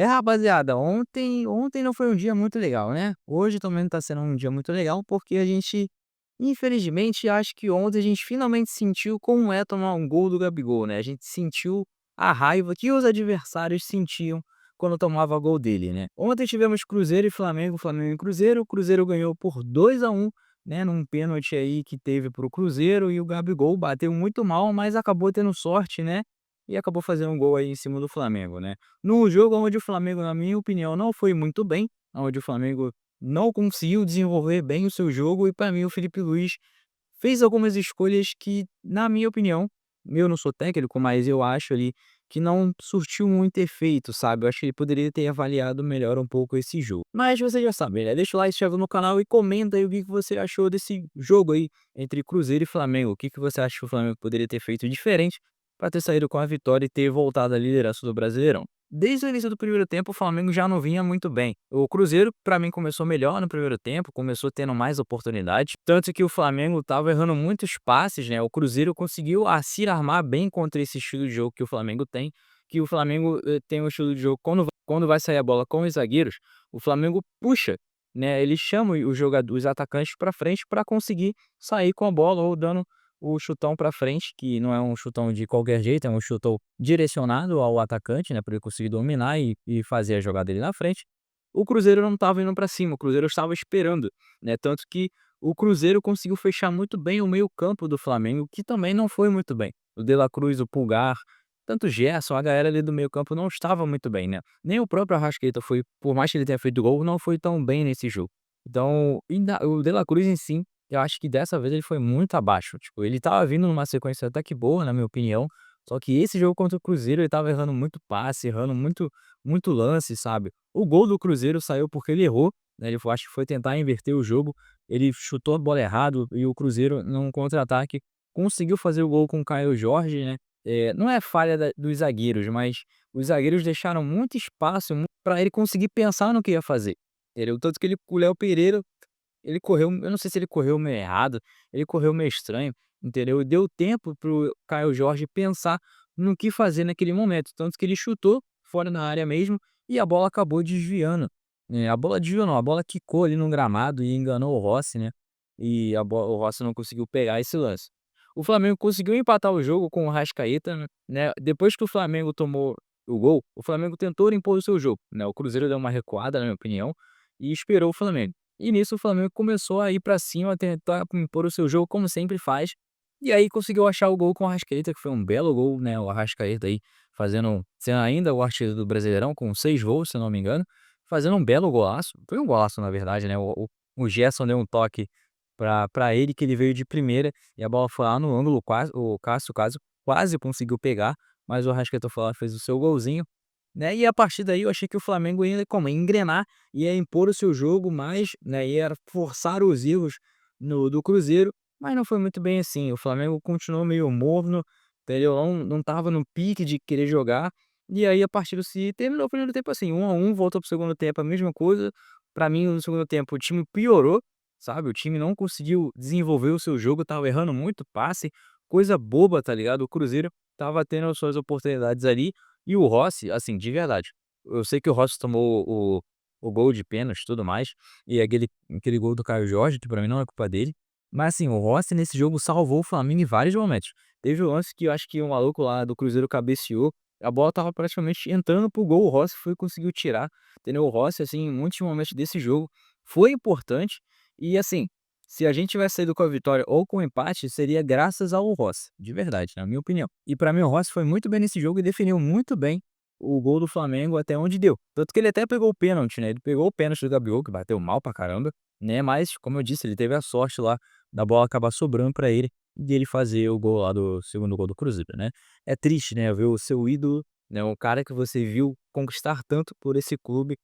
Rapaziada, ontem não foi um dia muito legal, né. Hoje também não tá sendo um dia muito legal, porque a gente, infelizmente, acho que ontem a gente finalmente sentiu como é tomar um gol do Gabigol, né. A gente sentiu a raiva que os adversários sentiam quando tomava gol dele, né. Ontem tivemos Cruzeiro e Flamengo, Flamengo e Cruzeiro. O Cruzeiro ganhou por 2-1, né, num pênalti aí que teve para o Cruzeiro, e o Gabigol bateu muito mal, mas acabou tendo sorte, né, e acabou fazendo um gol aí em cima do Flamengo, né. No jogo onde o Flamengo, na minha opinião, não foi muito bem, onde o Flamengo não conseguiu desenvolver bem o seu jogo, e para mim o Felipe Luiz fez algumas escolhas que, na minha opinião, eu não sou técnico, mas eu acho ali que não surtiu muito efeito, sabe. Eu acho que ele poderia ter avaliado melhor um pouco esse jogo. Mas você já sabe, né, deixa o like, se inscreve no canal e comenta aí o que que você achou desse jogo aí entre Cruzeiro e Flamengo. O que que você acha que o Flamengo poderia ter feito diferente para ter saído com a vitória e ter voltado à liderança do Brasileirão? Desde o início do primeiro tempo, o Flamengo já não vinha muito bem. O Cruzeiro, para mim, começou melhor no primeiro tempo, começou tendo mais oportunidades, tanto que o Flamengo estava errando muitos passes, né? O Cruzeiro conseguiu se armar bem contra esse estilo de jogo que o Flamengo tem, que o Flamengo tem um estilo de jogo quando vai sair a bola com os zagueiros, o Flamengo puxa, né? Ele chama os atacantes para frente para conseguir sair com a bola ou dando o chutão pra frente, que não é um chutão de qualquer jeito, é um chutão direcionado ao atacante, né, para ele conseguir dominar e fazer a jogada ali na frente. O Cruzeiro não estava indo pra cima, o Cruzeiro estava esperando, né, tanto que o Cruzeiro conseguiu fechar muito bem o meio-campo do Flamengo, que também não foi muito bem. O De La Cruz, o Pulgar, tanto o Gerson, a galera ali do meio-campo não estava muito bem, né. Nem o próprio Arrascaeta foi, por mais que ele tenha feito gol, não foi tão bem nesse jogo. Então, ainda o De La Cruz em si, eu acho que dessa vez ele foi muito abaixo, tipo, ele estava vindo numa sequência até que boa, na minha opinião, só que esse jogo contra o Cruzeiro ele estava errando muito passe, errando muito lance, sabe. O gol do Cruzeiro saiu porque ele errou, né, ele acho que foi tentar inverter o jogo, ele chutou a bola errado e o Cruzeiro num contra-ataque conseguiu fazer o gol com o Caio Jorge, né. Não é falha dos zagueiros, mas os zagueiros deixaram muito espaço para ele conseguir pensar no que ia fazer, entendeu. Tanto que o Léo Pereira ele correu, eu não sei se ele correu meio errado, ele correu meio estranho, entendeu. Deu tempo para o Caio Jorge pensar no que fazer naquele momento, tanto que ele chutou fora da área mesmo e a bola acabou desviando. A bola desviou não, a bola quicou ali no gramado e enganou o Rossi, né, e o Rossi não conseguiu pegar esse lance. O Flamengo conseguiu empatar o jogo com o Arrascaeta, né, depois que o Flamengo tomou o gol, o Flamengo tentou impor o seu jogo, né, o Cruzeiro deu uma recuada, na minha opinião, e esperou o Flamengo. E nisso o Flamengo começou a ir pra cima, tentar impor o seu jogo como sempre faz, e aí conseguiu achar o gol com o Arrascaeta, que foi um belo gol, né, o Arrascaeta aí sendo ainda o artilheiro do Brasileirão com 6 gols, se eu não me engano, fazendo um belo golaço. Foi um golaço na verdade, né, o Gerson deu um toque pra ele que ele veio de primeira, e a bola foi lá no ângulo, quase o Cássio quase conseguiu pegar, mas o Arrascaeta foi lá e fez o seu golzinho, né, e a partir daí eu achei que o Flamengo ia como? Engrenar, ia impor o seu jogo mais, né, ia forçar os erros do Cruzeiro, mas não foi muito bem assim, o Flamengo continuou meio morno, entendeu, não estava no pique de querer jogar, e aí a partida se terminou o primeiro tempo assim, 1-1, voltou para o segundo tempo a mesma coisa, pra mim no segundo tempo o time piorou, sabe, o time não conseguiu desenvolver o seu jogo, estava errando muito passe, coisa boba, tá ligado, o Cruzeiro estava tendo as suas oportunidades ali, e o Rossi, assim, de verdade, eu sei que o Rossi tomou o gol de pênalti e tudo mais, e aquele gol do Caio Jorge, que pra mim não é culpa dele, mas assim, o Rossi nesse jogo salvou o Flamengo em vários momentos. Teve o lance que eu acho que o maluco lá do Cruzeiro cabeceou, a bola estava praticamente entrando pro gol, o Rossi foi e conseguiu tirar, entendeu. O Rossi, assim, em muitos momentos desse jogo, foi importante, e assim, se a gente tivesse saído com a vitória ou com o empate, seria graças ao Rossi, de verdade, na minha opinião. E pra mim o Rossi foi muito bem nesse jogo e definiu muito bem o gol do Flamengo até onde deu. Tanto que ele até pegou o pênalti, né, ele pegou o pênalti do Gabigol, que bateu mal pra caramba, né, mas como eu disse, ele teve a sorte lá da bola acabar sobrando pra ele e ele fazer o gol lá do segundo gol do Cruzeiro, né. É triste, né, ver o seu ídolo, né, um cara que você viu conquistar tanto por esse clube,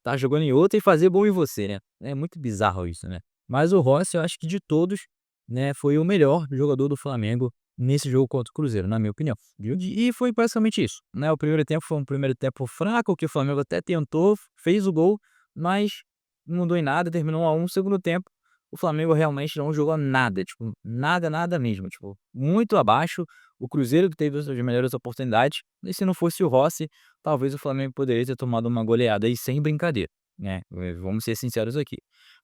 tá jogando em outra e fazer gol em você, né. É muito bizarro isso, né. Mas o Rossi eu acho que de todos, né, foi o melhor jogador do Flamengo nesse jogo contra o Cruzeiro, na minha opinião, viu. E foi basicamente isso, né, o primeiro tempo foi um primeiro tempo fraco, que o Flamengo até tentou, fez o gol, mas não mudou em nada, terminou 1-1. Segundo tempo, o Flamengo realmente não jogou nada, tipo, nada, nada mesmo, tipo, muito abaixo. o Cruzeiro que teve as suas melhores oportunidades, e se não fosse o Rossi, talvez o Flamengo poderia ter tomado uma goleada aí sem brincadeira, né, vamos ser sinceros aqui.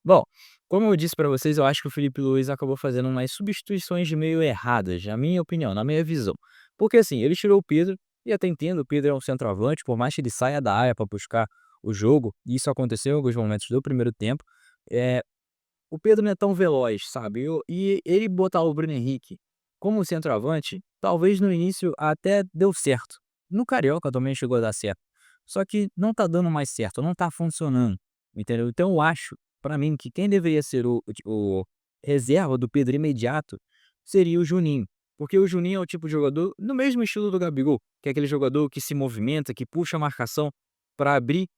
Bom, como eu disse pra vocês, eu acho que o Felipe Luiz acabou fazendo umas substituições meio erradas, na minha opinião, na minha visão. Porque assim, ele tirou o Pedro, e até entendo, o Pedro é um centroavante, por mais que ele saia da área pra buscar o jogo, e isso aconteceu em alguns momentos do primeiro tempo, eh, o Pedro não é tão veloz, sabe, e ele botar o Bruno Henrique como centroavante, talvez no início até deu certo. No Carioca também chegou a dar certo, só que não tá dando mais certo, não tá funcionando, entendeu. Então eu acho, pra mim, que quem deveria ser o reserva do Pedro imediato, seria o Juninho, porque o Juninho é o tipo de jogador no mesmo estilo do Gabigol, que é aquele jogador que se movimenta, que puxa a marcação pra abrir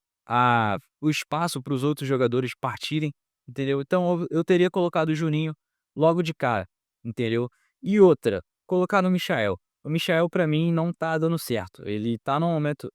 o espaço para os outros jogadores partirem, entendeu. Então eu teria colocado o Juninho logo de cara, entendeu. E outra, colocar no Michael. O Michael pra mim não tá dando certo, ele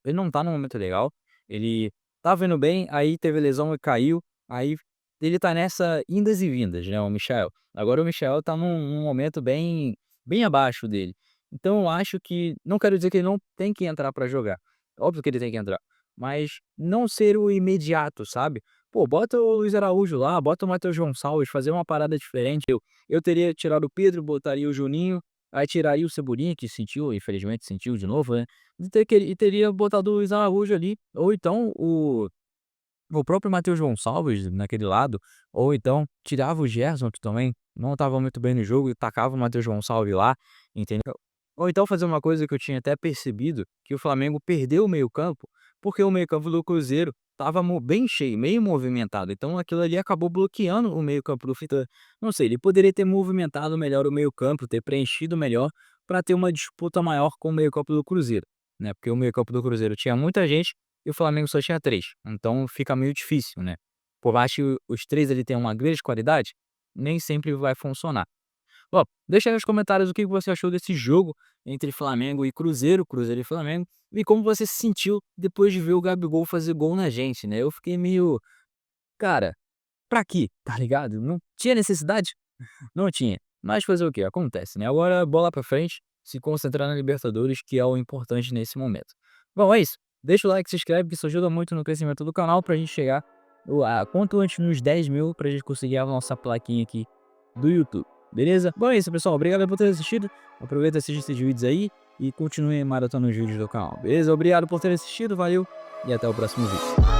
não tá num momento legal, ele estava indo bem, aí teve lesão e caiu, aí ele tá nessa indas e vindas, né, o Michael. Agora o Michael tá num momento bem abaixo dele. Então eu acho que não quero dizer que ele não tem que entrar pra jogar, óbvio que ele tem que entrar, mas não ser o imediato, sabe. Pô, bota o Luiz Araújo lá, bota o Matheus Gonçalves, fazer uma parada diferente. Eu teria tirado o Pedro, botaria o Juninho, aí tiraria o Cebolinha, que sentiu, infelizmente sentiu de novo, né, e teria botado o Luiz Araújo ali, ou então o próprio Matheus Gonçalves naquele lado, ou então tirava o Gerson, que também não estava muito bem no jogo, e tacava o Matheus Gonçalves lá, entendeu. Ou então fazer uma coisa que eu tinha até percebido, que o Flamengo perdeu o meio-campo, porque o meio-campo do Cruzeiro estava bem cheio, meio movimentado, então aquilo ali acabou bloqueando o meio-campo do Fita. Não sei, ele poderia ter movimentado melhor o meio-campo, ter preenchido melhor, para ter uma disputa maior com o meio-campo do Cruzeiro, né, porque o meio-campo do Cruzeiro tinha muita gente e o Flamengo só tinha 3, então fica meio difícil, né. Por mais que os 3 ali tenham uma grande qualidade, nem sempre vai funcionar. Bom, deixa aí nos comentários o que você achou desse jogo entre Flamengo e Cruzeiro, Cruzeiro e Flamengo, e como você se sentiu depois de ver o Gabigol fazer gol na gente, né. Eu fiquei meio: "Cara, pra quê?", tá ligado? Não tinha necessidade? Não tinha, mas fazer o quê? Acontece, né. Agora bola pra frente, se concentrar na Libertadores, que é o importante nesse momento. Bom, é isso. Deixa o like, se inscreve, que isso ajuda muito no crescimento do canal pra gente chegar quanto antes nos 10.000 pra gente conseguir a nossa plaquinha aqui do YouTube, beleza? Bom, é isso, pessoal. Obrigado por ter assistido. Aproveita e assiste esses vídeos aí e continue maratonando os vídeos do canal, beleza? Obrigado por ter assistido, valeu e até o próximo vídeo.